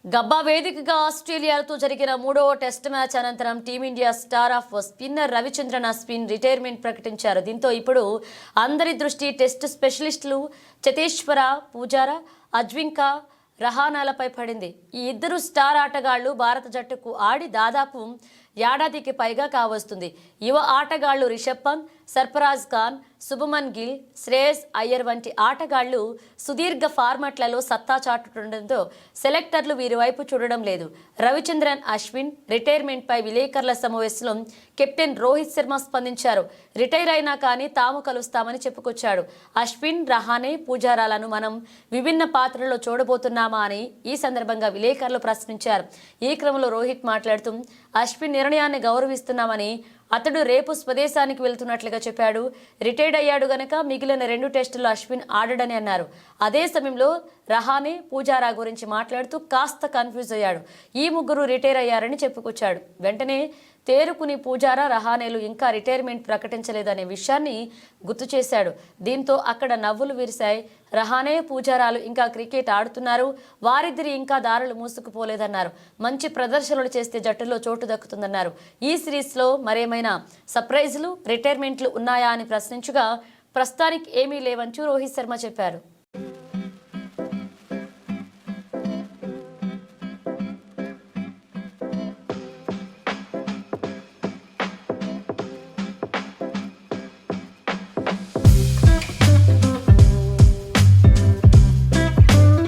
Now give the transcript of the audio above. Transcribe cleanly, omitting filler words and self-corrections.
గబ్బా వేదికగా ఆస్ట్రేలియాతో జరిగిన మూడవ టెస్ట్ మ్యాచ్ అనంతరం team India star off spinner Ravichandran Ashwin retirement ప్రకటించారు. దీంతో ఇప్పుడు అందరి దృష్టి టెస్ట్ స్పెషలిస్టులు చతేశ్వర పూజారా, అజ్వింకా రహానాలపై పడింది. ఈ ఇద్దరు స్టార్ ఆటగాళ్లు భారత జట్టుకు ఆడి దాదాపు ఏడాదికి పైగా కావస్తుంది. యువ ఆటగాళ్లు రిషబ్ పంత్, సర్ఫరాజ్ ఖాన్, శుభమన్ గిల్, శ్రేయస్ అయ్యర్ వంటి ఆటగాళ్లు సుదీర్ఘ ఫార్మాట్లలో సత్తా చాటుతుండటంతో సెలెక్టర్లు వీరి వైపు చూడడం లేదు. రవిచంద్రన్ అశ్విన్ రిటైర్మెంట్పై విలేకరుల సమావేశంలో కెప్టెన్ రోహిత్ శర్మ స్పందించారు. రిటైర్ అయినా కానీ తాము కలుస్తామని చెప్పుకొచ్చాడు. అశ్విన్, రహానే, పూజారాలను మనం విభిన్న పాత్రల్లో చూడబోతున్నామా అని ఈ సందర్భంగా విలేకరులు ప్రశ్నించారు. ఈ క్రమంలో రోహిత్ మాట్లాడుతూ అశ్విన్ నిర్ణయాన్ని గౌరవిస్తున్నామని, అతడు రేపు స్వదేశానికి వెళ్తున్నట్లుగా చెప్పాడు. రిటైర్డ్ అయ్యాడు గనక మిగిలిన 2 టెస్టుల్లో అశ్విన్ ఆడడని అన్నారు. అదే సమయంలో రహానే, పూజారా గురించి మాట్లాడుతూ కాస్త కన్ఫ్యూజ్ అయ్యాడు. ఈ ముగ్గురు రిటైర్ అయ్యారని చెప్పుకొచ్చాడు. వెంటనే తేరుకుని పూజారా, రహానేలు ఇంకా రిటైర్మెంట్ ప్రకటించలేదనే విషయాన్ని గుర్తు చేశాడు. దీంతో అక్కడ నవ్వులు విరిశాయి. రహానే, పూజారాలు ఇంకా క్రికెట్ ఆడుతున్నారు, వారిద్దరి ఇంకా దారులు మూసుకుపోలేదన్నారు. మంచి ప్రదర్శనలు చేస్తే జట్టులో చోటు దక్కుతుందన్నారు. ఈ సిరీస్లో మరేమైనా సర్ప్రైజులు, రిటైర్మెంట్లు ఉన్నాయా అని ప్రశ్నించగా ప్రస్తుతానికి ఏమీ లేవంటూ రోహిత్ శర్మ చెప్పారు.